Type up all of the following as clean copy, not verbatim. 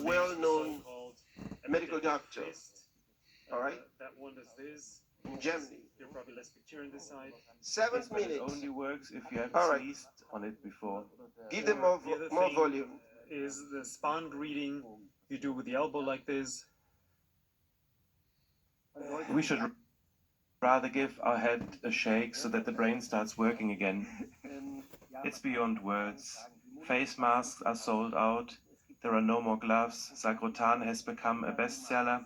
well-known medical doctor, all right, That one does this. in Germany. You're probably less picture on this side. 7 Yes, but it minutes. only works if you have All right. sneezed on it before. Give them Or the other more thing volume. is the span reading you do with the elbow like this. We should rather give our head a shake so that the brain starts working again. It's beyond words. Face masks are sold out. There are no more gloves. Sagrotan has become a bestseller.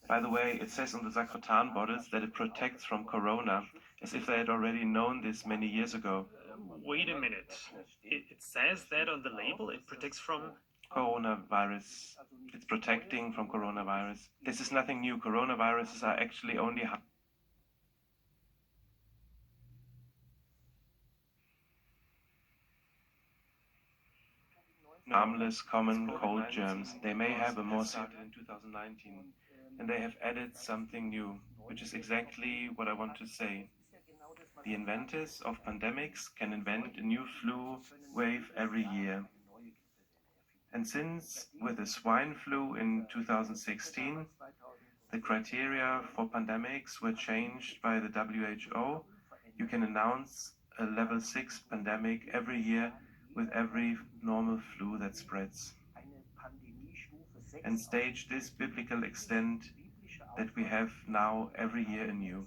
By the way, it says on the Sagrotan bottles that it protects from corona, as if they had already known this many years ago. Wait a minute. It says that on the label. It protects from. Coronavirus. It's protecting from coronavirus. This is nothing new. Coronaviruses are actually only harmless, common cold germs. They may have a more started in 2019, and they have added something new, which is exactly what I want to say. The inventors of pandemics can invent a new flu wave every year. And since with the swine flu in 2016, the criteria for pandemics were changed by the WHO, you can announce a level 6 pandemic every year with every normal flu that spreads, and stage this biblical extent that we have now every year anew.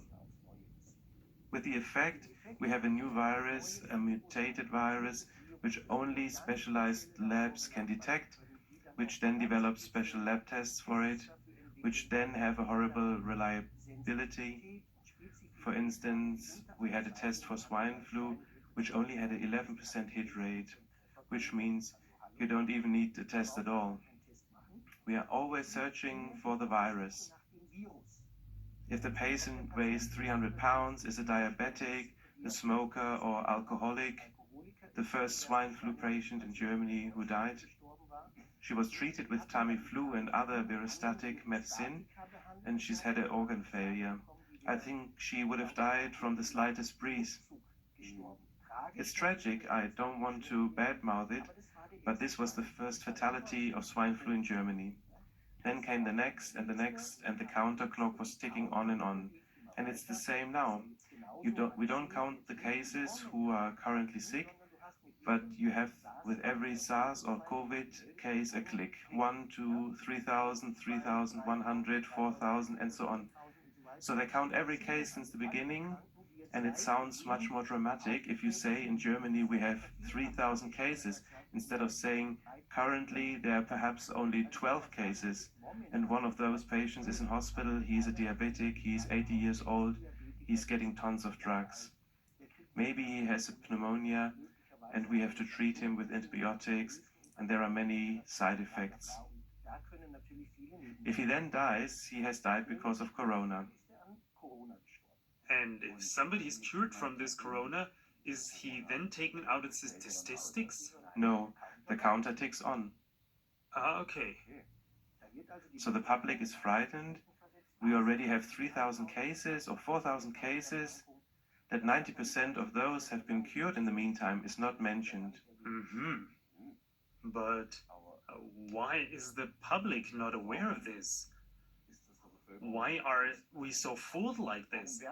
With the effect, we have a new virus, a mutated virus, which only specialized labs can detect, which then develop special lab tests for it, which then have a horrible reliability. For instance, we had a test for swine flu, which only had an 11% hit rate, which means you don't even need the test at all. We are always searching for the virus. If the patient weighs 300 pounds, is a diabetic, a smoker or alcoholic, the first swine flu patient in Germany who died, she was treated with Tamiflu and other virostatic medicine, and she's had an organ failure. I think she would have died from the slightest breeze. It's tragic, I don't want to badmouth it, but this was the first fatality of swine flu in Germany. Then came the next, and the counter clock was ticking on. And it's the same now. We don't count the cases who are currently sick, but you have with every SARS or COVID case a click. 1, 2, 3,000, 3,100, 4,000, and so on. So they count every case since the beginning, and it sounds much more dramatic if you say in Germany we have 3,000 cases, instead of saying currently there are perhaps only 12 cases, and one of those patients is in hospital, he's a diabetic, he's 80 years old, he's getting tons of drugs. Maybe he has a pneumonia, and we have to treat him with antibiotics, and there are many side effects. If he then dies, he has died because of corona. And if somebody is cured from this corona, is he then taken out of the statistics? No, the counter ticks on. Ah, okay. So the public is frightened. We already have 3,000 cases or 4,000 cases. That 90% of those have been cured in the meantime is not mentioned. But why is the public not aware of this? Why are we so fooled like this?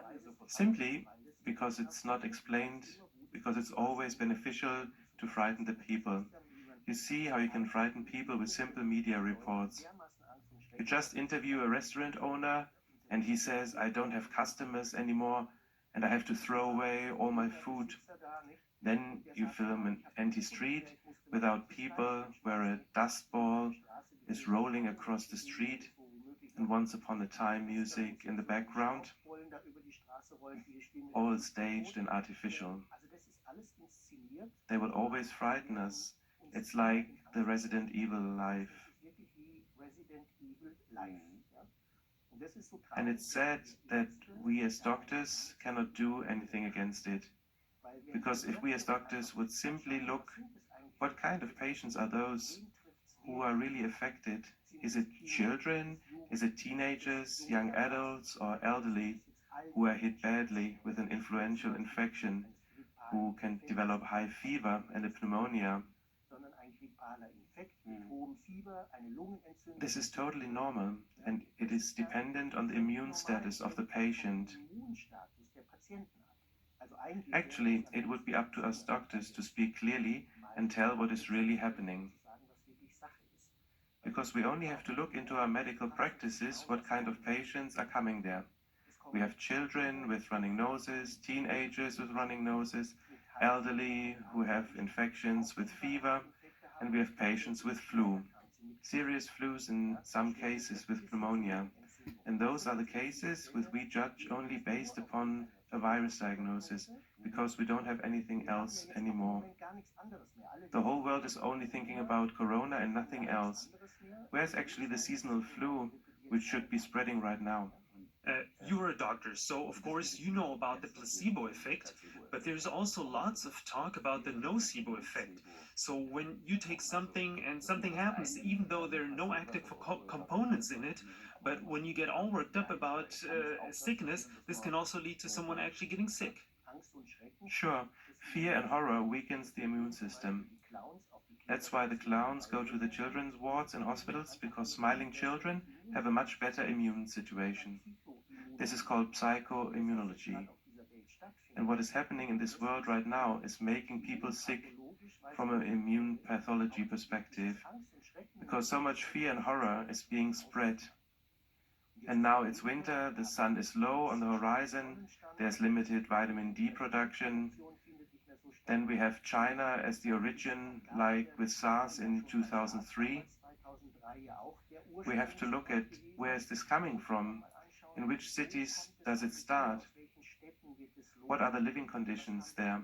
Simply because it's not explained, because it's always beneficial to frighten the people. You see how you can frighten people with simple media reports. You just interview a restaurant owner and he says, I don't have customers anymore and I have to throw away all my food. Then you film an empty street without people where a dust ball is rolling across the street and once upon a time music in the background, all staged and artificial. They will always frighten us. It's like the Resident Evil life. And it's sad that we as doctors cannot do anything against it. Because if we as doctors would simply look, what kind of patients are those who are really affected? Is it children? Is it teenagers, young adults, or elderly who are hit badly with an influential infection, who can develop high fever and a pneumonia? This is totally normal, and it is dependent on the immune status of the patient. Actually, it would be up to us doctors to speak clearly and tell what is really happening. Because we only have to look into our medical practices what kind of patients are coming there. We have children with running noses, teenagers with running noses, elderly who have infections with fever, and we have patients with flu, serious flus in some cases with pneumonia. And those are the cases which we judge only based upon a virus diagnosis, because we don't have anything else anymore. The whole world is only thinking about corona and nothing else. Where's actually the seasonal flu, which should be spreading right now? You're a doctor, so of course you know about the placebo effect, but there's also lots of talk about the nocebo effect. So when you take something and something happens, even though there are no active components in it, but when you get all worked up about sickness, this can also lead to someone actually getting sick. Sure, fear and horror weakens the immune system. That's why the clowns go to the children's wards in hospitals, because smiling children have a much better immune situation. This is called psychoimmunology. And what is happening in this world right now is making people sick from an immune pathology perspective, because so much fear and horror is being spread. And now it's winter, the sun is low on the horizon, there's limited vitamin D production. Then we have China as the origin, like with SARS in 2003. We have to look at where is this coming from? In which cities does it start? What are the living conditions there?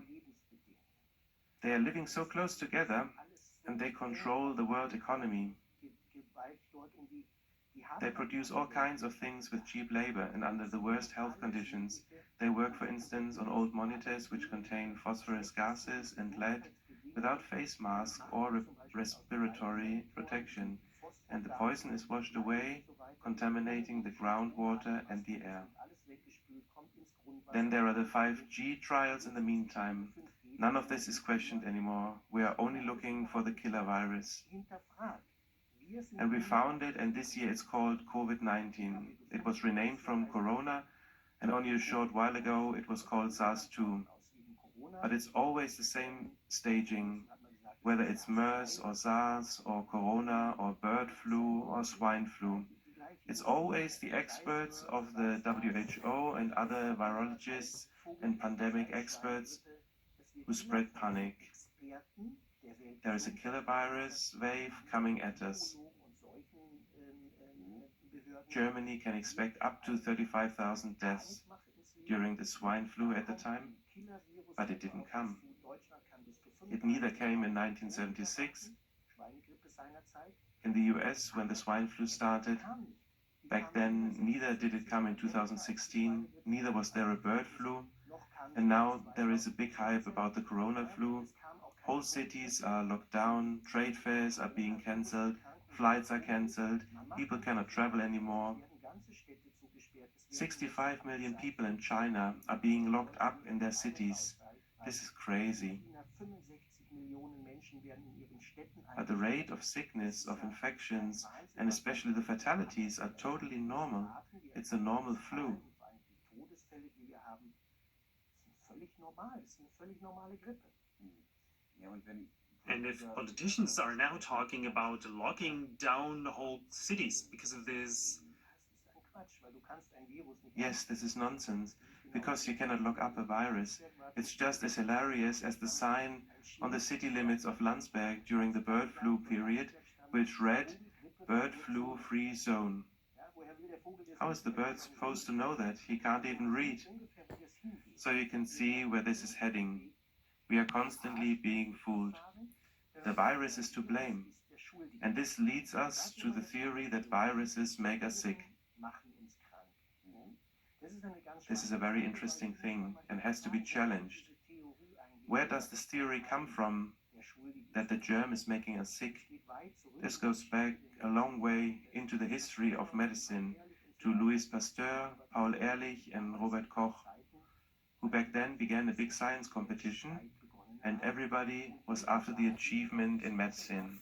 They are living so close together, and they control the world economy. They produce all kinds of things with cheap labor and under the worst health conditions. They work, for instance, on old monitors which contain phosphorus gases and lead without face mask or respiratory protection, and the poison is washed away, contaminating the groundwater and the air. Then there are the 5G trials in the meantime. None of this is questioned anymore. We are only looking for the killer virus. And we found it, and this year it's called COVID-19. It was renamed from Corona, and only a short while ago it was called SARS-2. But it's always the same staging, whether it's MERS or SARS or Corona or bird flu or swine flu. It's always the experts of the WHO and other virologists and pandemic experts who spread panic. There is a killer virus wave coming at us. Germany can expect up to 35,000 deaths during the swine flu at the time, but it didn't come. It neither came in 1976, in the US when the swine flu started. Back then, neither did it come in 2016, neither was there a bird flu, and now there is a big hype about the corona flu. Whole cities are locked down, trade fairs are being cancelled, flights are cancelled, people cannot travel anymore. 65 million people in China are being locked up in their cities. This is crazy. But the rate of sickness, of infections, and especially the fatalities are totally normal. It's a normal flu. And if politicians are now talking about locking down the whole cities because of this... Yes, this is nonsense, because you cannot lock up a virus. It's just as hilarious as the sign on the city limits of Landsberg during the bird flu period, which read, "Bird flu free zone." How is the bird supposed to know that? He can't even read. So you can see where this is heading. We are constantly being fooled. The virus is to blame. And this leads us to the theory that viruses make us sick. This is a very interesting thing and has to be challenged. Where does this theory come from, that the germ is making us sick? This goes back a long way into the history of medicine, to Louis Pasteur, Paul Ehrlich and Robert Koch, who back then began a big science competition, and everybody was after the achievement in medicine.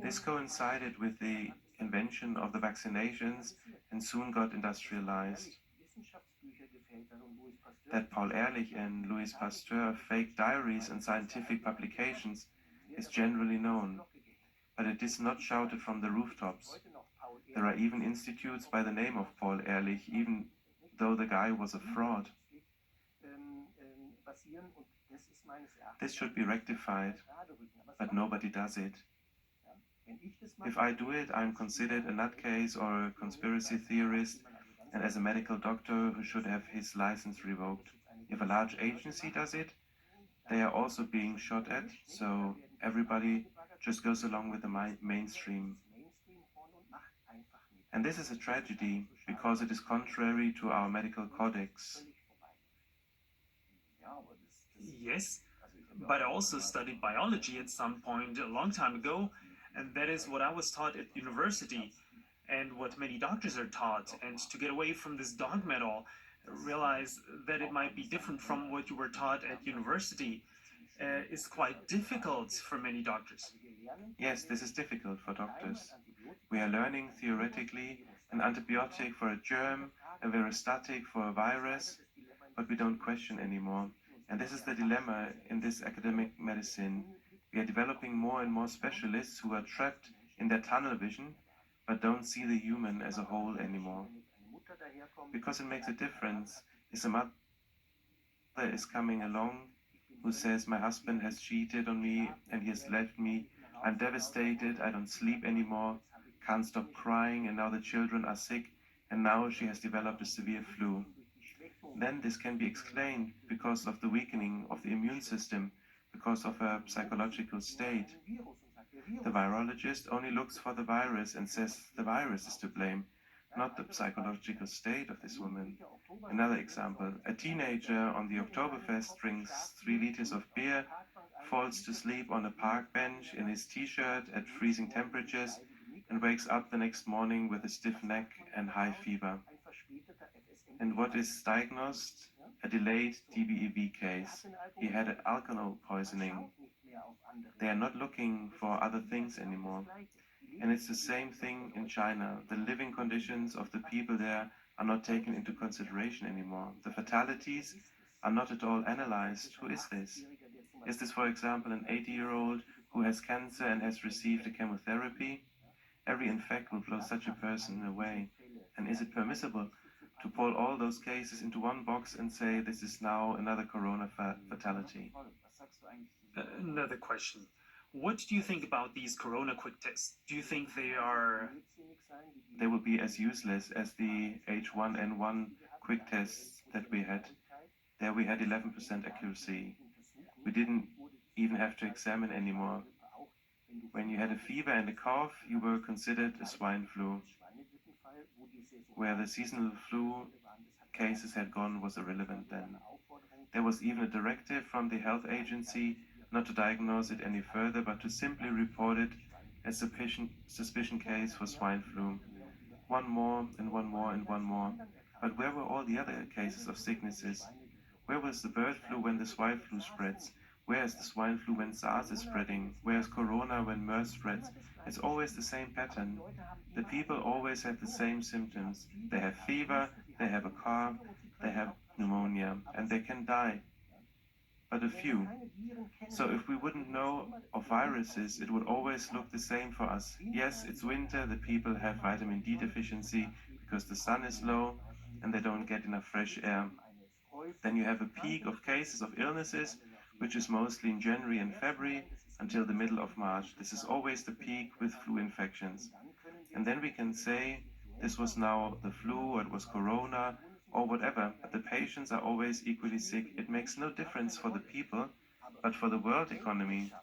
This coincided with the invention of the vaccinations and soon got industrialized. That Paul Ehrlich and Louis Pasteur faked diaries and scientific publications is generally known, but it is not shouted from the rooftops. There are even institutes by the name of Paul Ehrlich, even though the guy was a fraud. This should be rectified, but nobody does it. If I do it, I'm considered a nutcase or a conspiracy theorist, and as a medical doctor who should have his license revoked. If a large agency does it, they are also being shot at, so everybody just goes along with the mainstream. And this is a tragedy, because it is contrary to our medical codex. Yes, but I also studied biology at some point a long time ago, and that is what I was taught at university, and what many doctors are taught. And to get away from this dogma at all, realize that it might be different from what you were taught at university is quite difficult for many doctors. Yes, this is difficult for doctors. We are learning theoretically an antibiotic for a germ, a virostatic for a virus, but we don't question anymore. And this is the dilemma in this academic medicine. We are developing more and more specialists who are trapped in their tunnel vision, but don't see the human as a whole anymore. Because it makes a difference if a mother is coming along who says, my husband has cheated on me and he has left me, I'm devastated, I don't sleep anymore, can't stop crying, and now the children are sick, and now she has developed a severe flu. Then this can be explained because of the weakening of the immune system, because of her psychological state. The virologist only looks for the virus and says the virus is to blame, not the psychological state of this woman. Another example, a teenager on the Oktoberfest drinks 3 liters of beer, falls to sleep on a park bench in his t-shirt at freezing temperatures, and wakes up the next morning with a stiff neck and high fever. And what is diagnosed? A delayed TBEV case. He had alcohol poisoning. They are not looking for other things anymore. And it's the same thing in China. The living conditions of the people there are not taken into consideration anymore. The fatalities are not at all analyzed. Who is this? Is this, for example, an 80-year-old who has cancer and has received a chemotherapy? Every infect will blow such a person away. And is it permissible to pull all those cases into one box and say this is now another corona fatality? Another question. What do you think about these corona quick tests? Do you think they will be as useless as the H1N1 quick tests that we had? There we had 11% accuracy. We didn't even have to examine anymore. When you had a fever and a cough, you were considered a swine flu. Where the seasonal flu cases had gone was irrelevant then. There was even a directive from the health agency not to diagnose it any further, but to simply report it as a suspicion case for swine flu. One more and one more and one more. But where were all the other cases of sicknesses? Where was the bird flu when the swine flu spreads? Where is the swine flu when SARS is spreading? Where is corona when MERS spreads? It's always the same pattern. The people always have the same symptoms. They have fever, they have a cough, they have pneumonia, and they can die. But a few. So if we wouldn't know of viruses, it would always look the same for us. Yes, it's winter, the people have vitamin D deficiency because the sun is low and they don't get enough fresh air. Then you have a peak of cases of illnesses, which is mostly in January and February until the middle of March. This is always the peak with flu infections. And then we can say this was now the flu, or it was corona, or whatever, but the patients are always equally sick. It makes no difference for the people, but for the world economy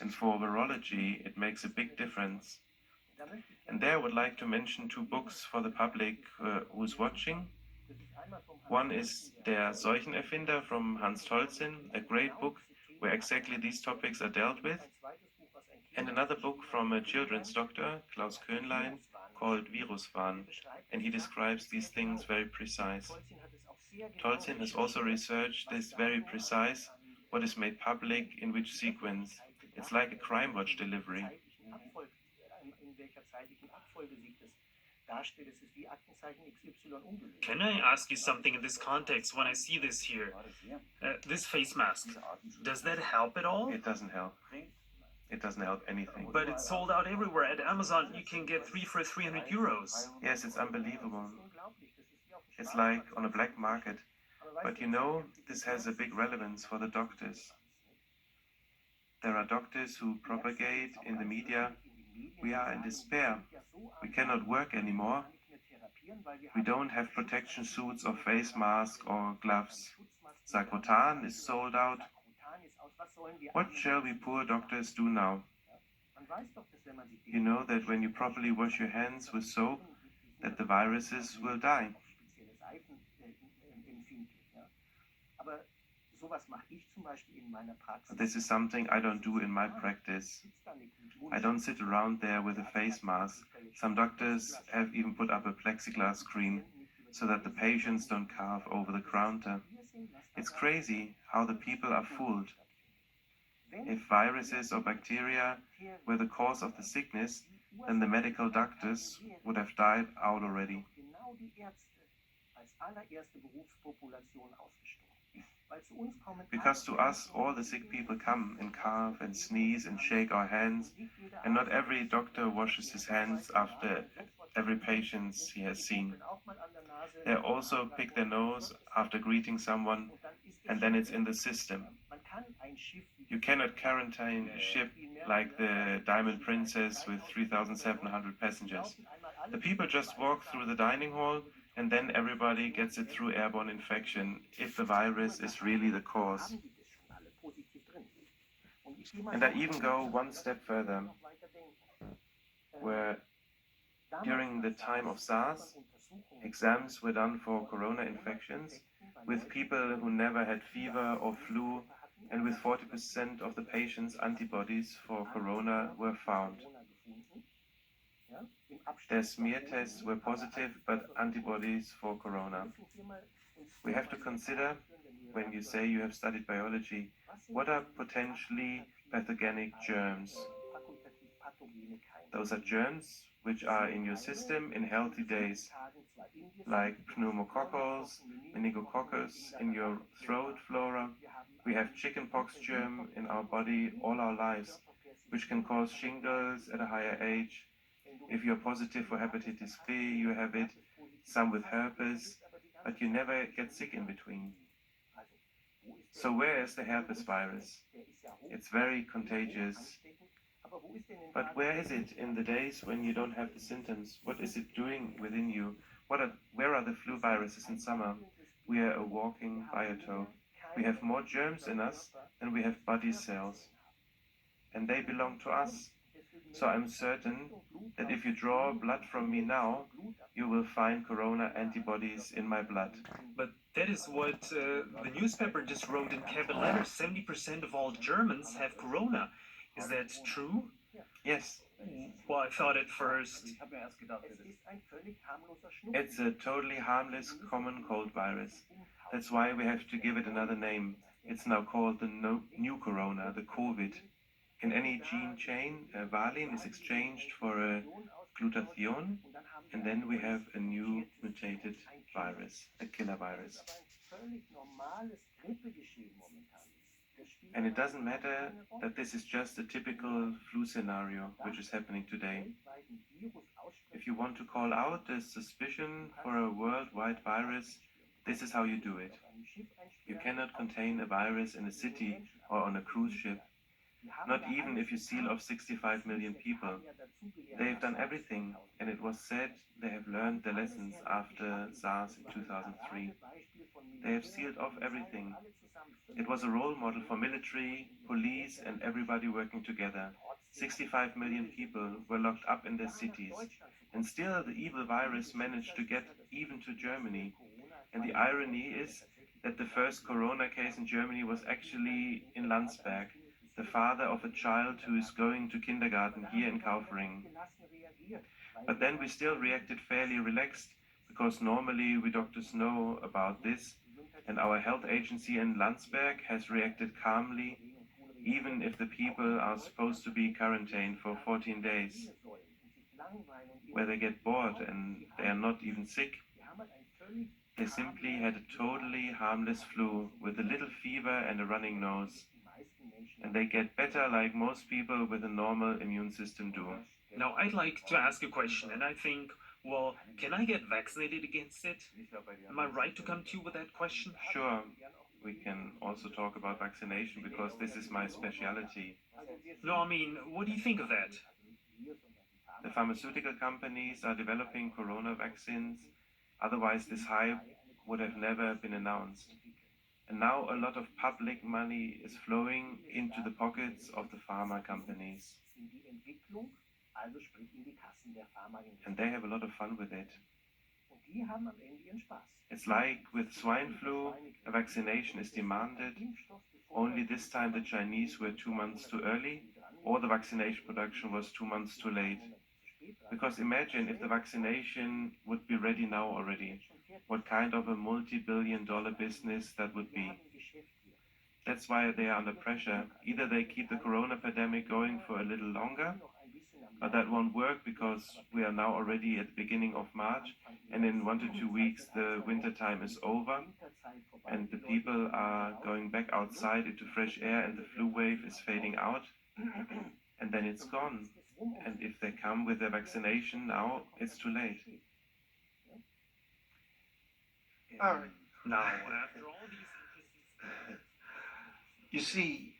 and for virology, it makes a big difference. And there I would like to mention 2 books for the public who's watching. One is Der Seuchenerfinder from Hans Tolzin, a great book where exactly these topics are dealt with. And another book from a children's doctor, Klaus Köhnlein, called Viruswahn, and he describes these things very precise. Tolzin has also researched this very precise, what is made public in which sequence. It's like a crime watch delivery. Can I ask you something in this context when I see this here? This face mask, does that help at all? It doesn't help. It doesn't help anything. But it's sold out everywhere. At Amazon, you can get 3 for 300 euros. Yes, it's unbelievable. It's like on a black market. But you know, this has a big relevance for the doctors. There are doctors who propagate in the media, we are in despair. We cannot work anymore. We don't have protection suits or face masks or gloves. Sagrotan is sold out. What shall we poor doctors do now? You know that when you properly wash your hands with soap, that the viruses will die. This is something I don't do in my practice. I don't sit around there with a face mask. Some doctors have even put up a plexiglass screen so that the patients don't cough over the counter. It's crazy how the people are fooled. If viruses or bacteria were the cause of the sickness, then the medical doctors would have died out already. Because to us all the sick people come and cough and sneeze and shake our hands, and not every doctor washes his hands after every patient he has seen. They also pick their nose after greeting someone, and then it's in the system. You cannot quarantine a ship like the Diamond Princess with 3,700 passengers. The people just walk through the dining hall, and then everybody gets it through airborne infection if the virus is really the cause. And I even go one step further, where during the time of SARS, exams were done for corona infections with people who never had fever or flu, and with 40% of the patients' antibodies for corona were found. Their smear tests were positive, but antibodies for corona. We have to consider, when you say you have studied biology, what are potentially pathogenic germs? Those are germs which are in your system in healthy days, like pneumococcus, meningococcus in your throat flora. We have chickenpox germ in our body all our lives, which can cause shingles at a higher age. If you're positive for hepatitis B, you have it, some with herpes, but you never get sick in between. So where is the herpes virus? It's very contagious. But where is it in the days when you don't have the symptoms? What is it doing within you? Where are the flu viruses in summer? We are a walking biotope. We have more germs in us than we have body cells. And they belong to us. So I'm certain that if you draw blood from me now, you will find corona antibodies in my blood. But that is what the newspaper just wrote in capital letters. 70% of all Germans have corona. Is that true? Yes. Well, I thought at first. It's a totally harmless common cold virus. That's why we have to give it another name. It's now called the new corona, the COVID. In any gene chain, a valine is exchanged for a glutathione, and then we have a new mutated virus, a killer virus. And it doesn't matter that this is just a typical flu scenario which is happening today. If you want to call out a suspicion for a worldwide virus, this is how you do it. You cannot contain a virus in a city or on a cruise ship. Not even if you seal off 65 million people. They've done everything, and it was said they have learned their lessons after SARS in 2003. They have sealed off everything. It was a role model for military, police, and everybody working together. 65 million people were locked up in their cities, and still the evil virus managed to get even to Germany. And the irony is that the first corona case in Germany was actually in Landsberg, the father of a child who is going to kindergarten here in Kaufering. But then we still reacted fairly relaxed, because normally we doctors know about this, and our health agency in Landsberg has reacted calmly. even if the people are supposed to be quarantined for 14 days, where they get bored and they are not even sick. They simply had a totally harmless flu with a little fever and a running nose. And they get better like most people with a normal immune system do. Now, I'd like to ask a question, and I think, well, can I get vaccinated against it? Am I right to come to you with that question? Sure, we can also talk about vaccination because this is my specialty. No, I mean, what do you think of that? The pharmaceutical companies are developing corona vaccines, otherwise this hype would have never been announced. And now a lot of public money is flowing into the pockets of the pharma companies. And they have a lot of fun with it. It's like with swine flu, a vaccination is demanded, only this time the Chinese were 2 months too early, or the vaccination production was 2 months too late. Because imagine if the vaccination would be ready now already, what kind of a multi-billion-dollar business that would be. That's why they are under pressure. Either they keep the corona pandemic going for a little longer, but that won't work because we are now already at the beginning of March, and in 1 to 2 weeks the winter time is over, and the people are going back outside into fresh air, and the flu wave is fading out, and then it's gone. And if they come with their vaccination now, it's too late. All right. Now, after all these interesting You see,